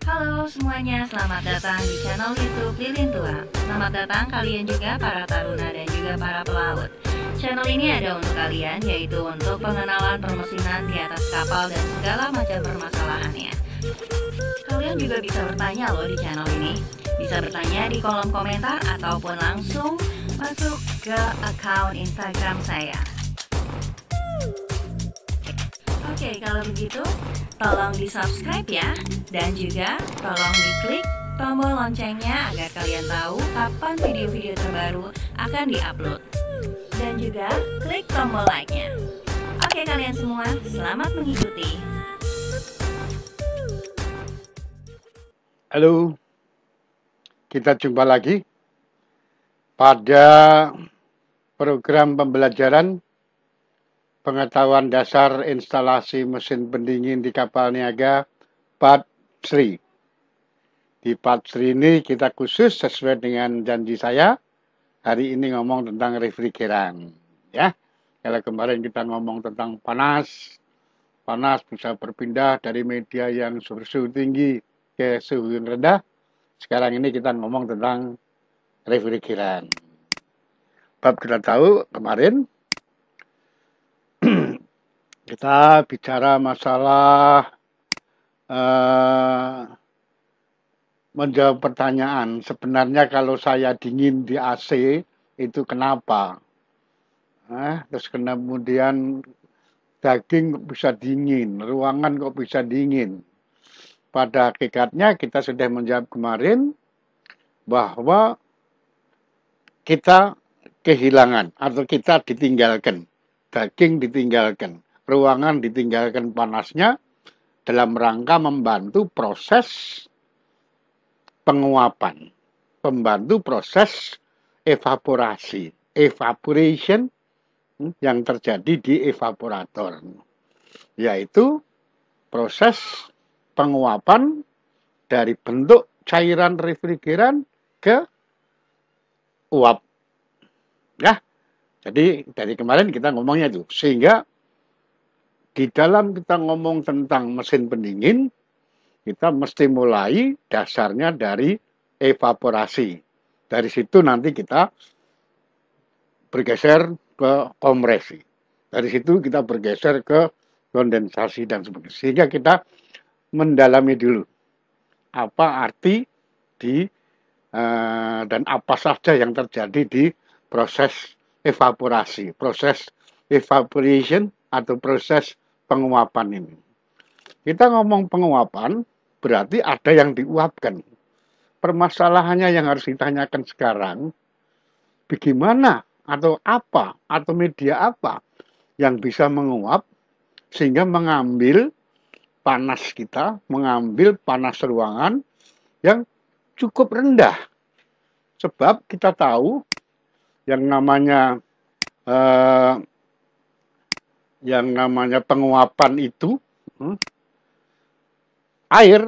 Halo semuanya, selamat datang di channel YouTube Lilin Tua. Selamat datang kalian juga para taruna dan juga para pelaut. Channel ini ada untuk kalian, yaitu untuk pengenalan permesinan di atas kapal dan segala macam permasalahannya. Kalian juga bisa bertanya loh di channel ini. Bisa bertanya di kolom komentar ataupun langsung masuk ke akun Instagram saya. Oke, kalau begitu tolong di subscribe ya. Dan juga tolong diklik tombol loncengnya agar kalian tahu kapan video-video terbaru akan diupload. Dan juga klik tombol like-nya. Oke kalian semua, selamat mengikuti. Halo, kita jumpa lagi pada program pembelajaran pengetahuan dasar instalasi mesin pendingin di kapal niaga Part 3. Di Part 3 ini kita khusus sesuai dengan janji saya, hari ini ngomong tentang refrigeran. Ya, kalau kemarin kita ngomong tentang panas bisa berpindah dari media yang suhu tinggi ke suhu yang rendah. Sekarang ini kita ngomong tentang refrigeran. Bab kita tahu kemarin kita bicara masalah menjawab pertanyaan, sebenarnya kalau saya dingin di AC itu kenapa? Terus kemudian daging kok bisa dingin, ruangan kok bisa dingin. Pada hakikatnya kita sudah menjawab kemarin bahwa kita kehilangan atau kita ditinggalkan, daging ditinggalkan, ruangan ditinggalkan panasnya dalam rangka membantu proses penguapan, membantu proses evaporasi, evaporation yang terjadi di evaporator, yaitu proses penguapan dari bentuk cairan refrigeran ke uap. Ya, jadi dari kemarin kita ngomongnya itu, sehingga di dalam kita ngomong tentang mesin pendingin, kita mesti mulai dasarnya dari evaporasi. Dari situ nanti kita bergeser ke kompresi. Dari situ kita bergeser ke kondensasi dan sebagainya. Sehingga kita mendalami dulu apa arti di dan apa saja yang terjadi di proses evaporasi, proses evaporation atau proses penguapan ini. Kita ngomong penguapan, berarti ada yang diuapkan. Permasalahannya yang harus ditanyakan sekarang, bagaimana atau apa atau media apa yang bisa menguap sehingga mengambil panas kita, mengambil panas ruangan yang cukup rendah. Sebab kita tahu yang namanya penguapan itu, air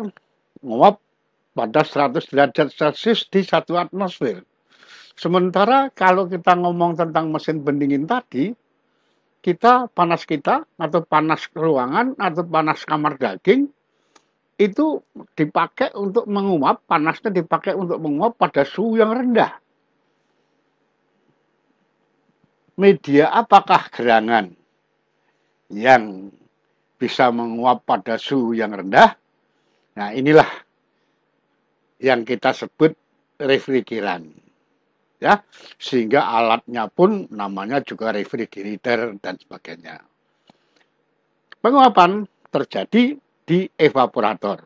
menguap pada 100 derajat Celcius di 1 atmosfer. Sementara kalau kita ngomong tentang mesin pendingin tadi, panas kita atau panas ruangan atau panas kamar daging itu dipakai untuk menguap, panasnya dipakai untuk menguap pada suhu yang rendah. Media apakah gerangan yang bisa menguap pada suhu yang rendah? Nah, inilah yang kita sebut refrigeran. Ya, sehingga alatnya pun namanya juga refrigerator dan sebagainya. Penguapan terjadi di evaporator.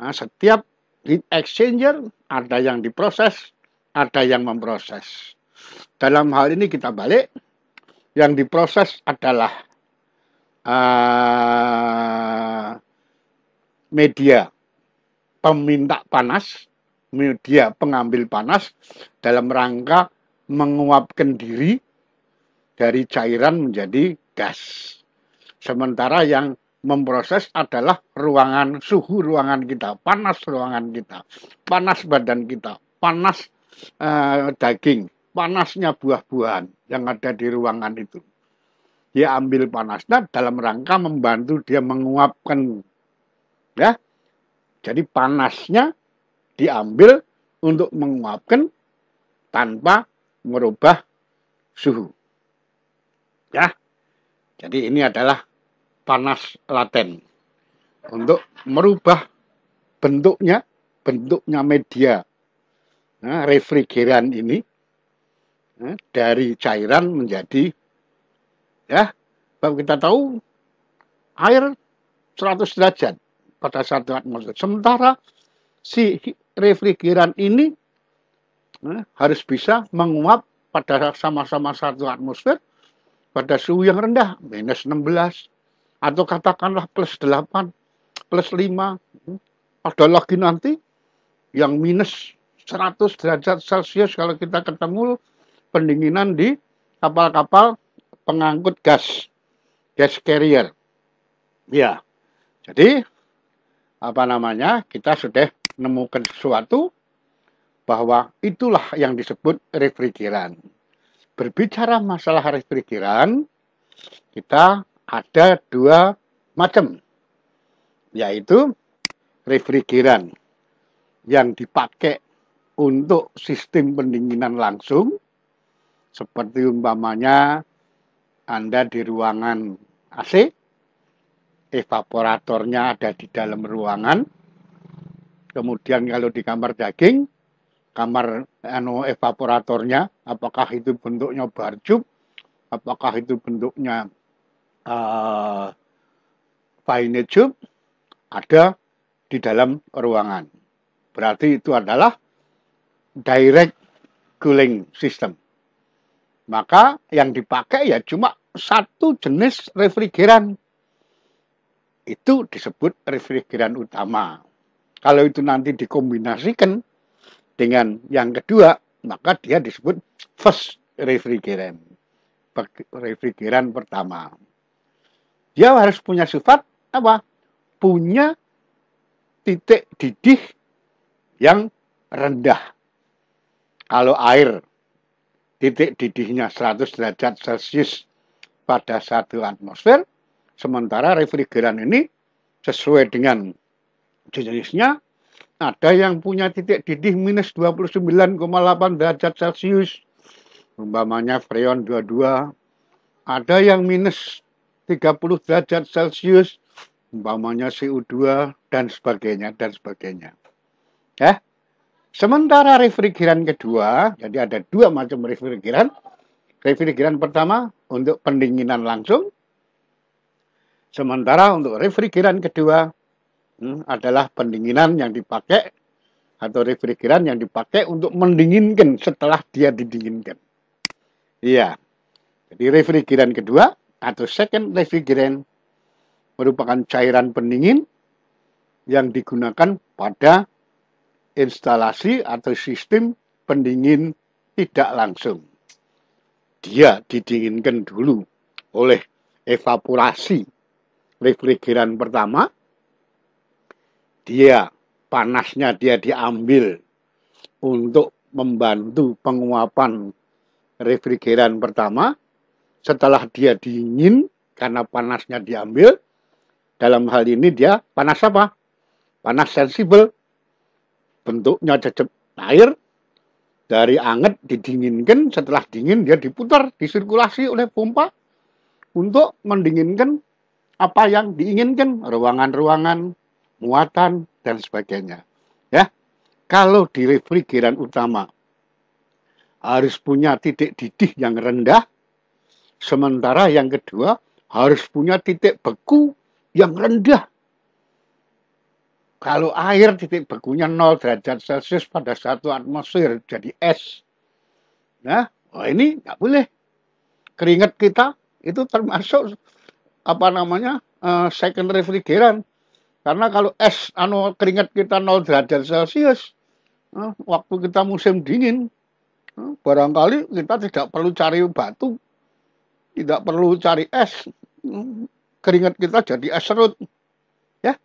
Nah, setiap heat exchanger ada yang diproses, ada yang memproses. Dalam hal ini kita balik, yang diproses adalah media peminta panas, media pengambil panas dalam rangka menguapkan diri dari cairan menjadi gas. Sementara yang memproses adalah ruangan, suhu ruangan kita, panas ruangan kita, panas badan kita, panas daging, panasnya buah-buahan yang ada di ruangan itu. Dia ambil panasnya dalam rangka membantu dia menguapkan, ya, Jadi panasnya diambil untuk menguapkan tanpa merubah suhu. Ya, jadi ini adalah panas laten untuk merubah bentuknya media refrigeran ini dari cairan menjadi, ya, kalau kita tahu air 100 derajat pada 1 atmosfer. Sementara si refrigeran ini harus bisa menguap pada sama-sama 1 atmosfer pada suhu yang rendah, minus 16, atau katakanlah plus 8, plus 5. Ada lagi nanti yang minus 100 derajat Celcius kalau kita ketemu pendinginan di kapal-kapal pengangkut gas carrier. Ya, jadi kita sudah menemukan sesuatu bahwa itulah yang disebut refrigeran. Berbicara masalah refrigeran, kita ada 2 macam, yaitu refrigeran yang dipakai untuk sistem pendinginan langsung, seperti umpamanya Anda di ruangan AC, evaporatornya ada di dalam ruangan. Kemudian kalau di kamar daging, kamar evaporatornya, apakah itu bentuknya barcub, apakah itu bentuknya fine tube, ada di dalam ruangan. Berarti itu adalah direct cooling system. Maka yang dipakai ya cuma satu jenis refrigeran. Itu disebut refrigeran utama. Kalau itu nanti dikombinasikan dengan yang kedua, maka dia disebut first refrigeran. Refrigeran pertama. Dia harus punya sifat apa? Punya titik didih yang rendah. Kalau air titik didihnya 100 derajat Celcius pada 1 atmosfer, sementara refrigeran ini sesuai dengan jenisnya, ada yang punya titik didih minus 29,8 derajat Celcius, umpamanya Freon 22. Ada yang minus 30 derajat Celcius, umpamanya CO2, dan sebagainya, dan sebagainya. Ya. Sementara refrigeran kedua, jadi ada 2 macam refrigeran. Refrigeran pertama untuk pendinginan langsung. Sementara untuk refrigeran kedua adalah pendinginan yang dipakai atau refrigeran yang dipakai untuk mendinginkan setelah dia didinginkan. Iya. Jadi refrigeran kedua atau second refrigerant merupakan cairan pendingin yang digunakan pada instalasi atau sistem pendingin tidak langsung. Dia didinginkan dulu oleh evaporasi refrigeran pertama, panasnya dia diambil untuk membantu penguapan refrigeran pertama. Setelah dia dingin, karena panasnya diambil, dalam hal ini dia panas apa? Panas sensibel. Bentuknya cecep air, dari anget didinginkan, setelah dingin dia diputar, disirkulasi oleh pompa untuk mendinginkan apa yang diinginkan, ruangan-ruangan, muatan, dan sebagainya. Ya, kalau di refrigeran utama harus punya titik didih yang rendah, sementara yang kedua harus punya titik beku yang rendah. Kalau air titik bekunya 0 derajat Celcius pada 1 atmosfer jadi es. Nah, ini nggak boleh. Keringat kita itu termasuk second refrigeran. Karena kalau es keringat kita 0 derajat Celcius, waktu kita musim dingin, barangkali kita tidak perlu cari batu, tidak perlu cari es, keringat kita jadi es serut. Ya,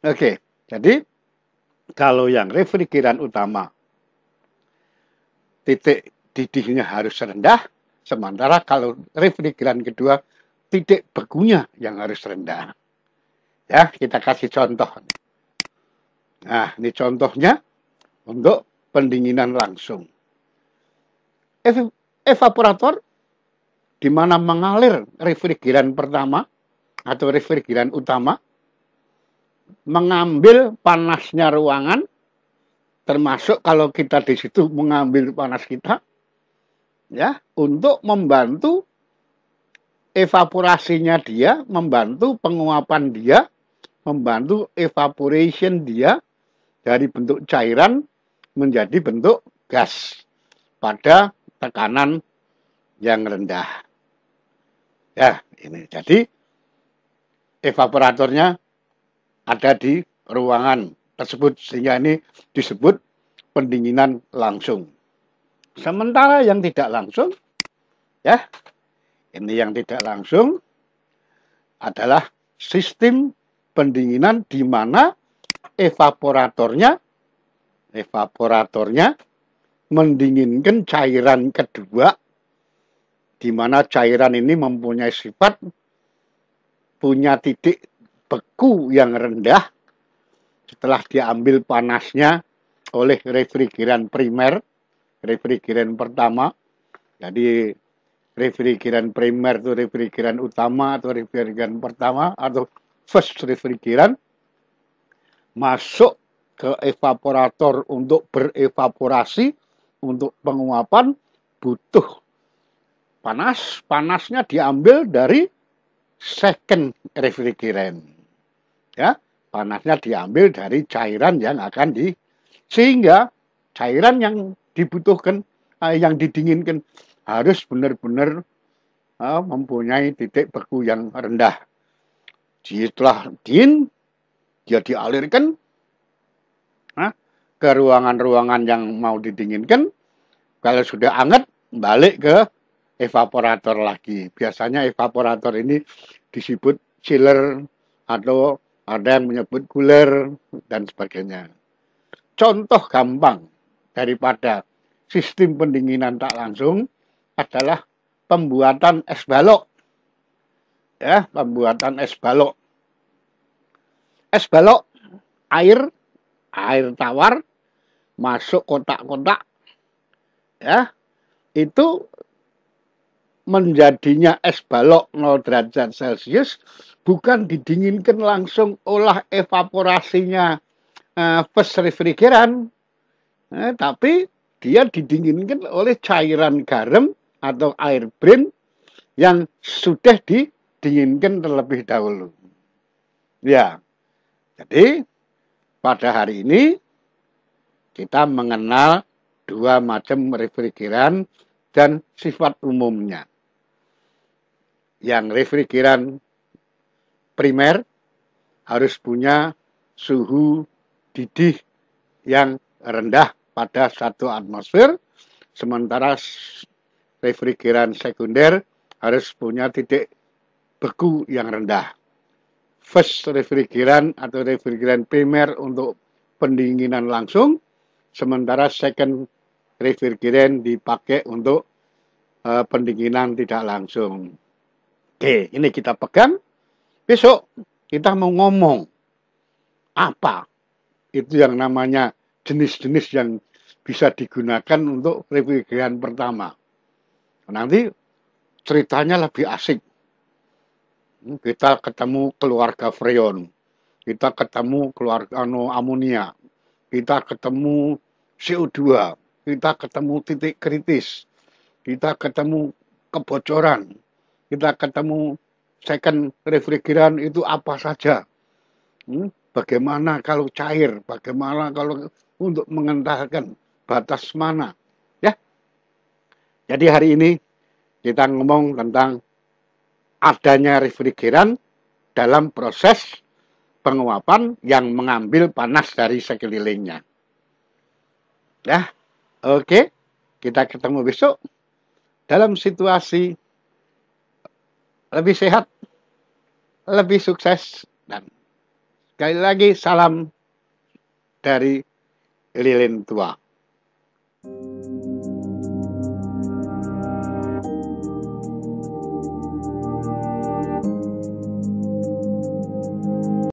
oke. Jadi kalau yang refrigeran utama titik didihnya harus rendah, sementara kalau refrigeran kedua titik bekunya yang harus rendah. Ya, kita kasih contoh. Nah, ini contohnya untuk pendinginan langsung. Evaporator di mana mengalir refrigeran pertama atau refrigeran utama, mengambil panasnya ruangan, termasuk kalau kita di situ mengambil panas kita, ya, untuk membantu evaporasinya dia, membantu penguapan dia, membantu evaporation dia dari bentuk cairan menjadi bentuk gas pada tekanan yang rendah. Ya, ini jadi evaporatornya ada di ruangan tersebut sehingga ini disebut pendinginan langsung. Sementara yang tidak langsung, ya, ini yang tidak langsung adalah sistem pendinginan di mana evaporatornya mendinginkan cairan kedua, di mana cairan ini mempunyai sifat punya titik beku yang rendah setelah diambil panasnya oleh refrigeran primer, refrigeran pertama. Jadi refrigeran primer itu refrigeran utama atau refrigeran pertama atau first refrigeran masuk ke evaporator untuk berevaporasi, untuk penguapan butuh panas. Panasnya diambil dari second refrigeran. Ya, panasnya diambil dari cairan yang akan sehingga cairan yang dibutuhkan, yang didinginkan harus benar-benar mempunyai titik beku yang rendah. Setelah dingin, dia dialirkan ke ruangan-ruangan yang mau didinginkan. Kalau sudah hangat, balik ke evaporator lagi. Biasanya evaporator ini disebut chiller atau ada yang menyebut cooler dan sebagainya. Contoh gampang daripada sistem pendinginan tak langsung adalah pembuatan es balok. Ya, pembuatan es balok. Es balok, air tawar masuk kotak-kotak, ya, itu menjadinya es balok 0 derajat Celcius bukan didinginkan langsung oleh evaporasinya first refrigeran, tapi dia didinginkan oleh cairan garam atau air brim yang sudah didinginkan terlebih dahulu. Ya, jadi pada hari ini kita mengenal dua macam refrigeran dan sifat umumnya. Yang refrigeran primer harus punya suhu didih yang rendah pada 1 atmosfer, sementara refrigeran sekunder harus punya titik beku yang rendah. First refrigeran atau refrigeran primer untuk pendinginan langsung, sementara second refrigeran dipakai untuk pendinginan tidak langsung. Oke, ini kita pegang. Besok kita mau ngomong apa itu yang namanya jenis-jenis yang bisa digunakan untuk refrigeran pertama. Nanti ceritanya lebih asik. Kita ketemu keluarga freon, kita ketemu keluarga amonia, kita ketemu CO2, kita ketemu titik kritis, kita ketemu kebocoran, kita ketemu second refrigeran itu apa saja. Bagaimana kalau cair, bagaimana kalau untuk mengentalkan, batas mana. Ya. Jadi hari ini kita ngomong tentang adanya refrigeran dalam proses penguapan yang mengambil panas dari sekelilingnya. Ya, oke. Kita ketemu besok dalam situasi lebih sehat, lebih sukses, dan sekali lagi salam dari lilin tua.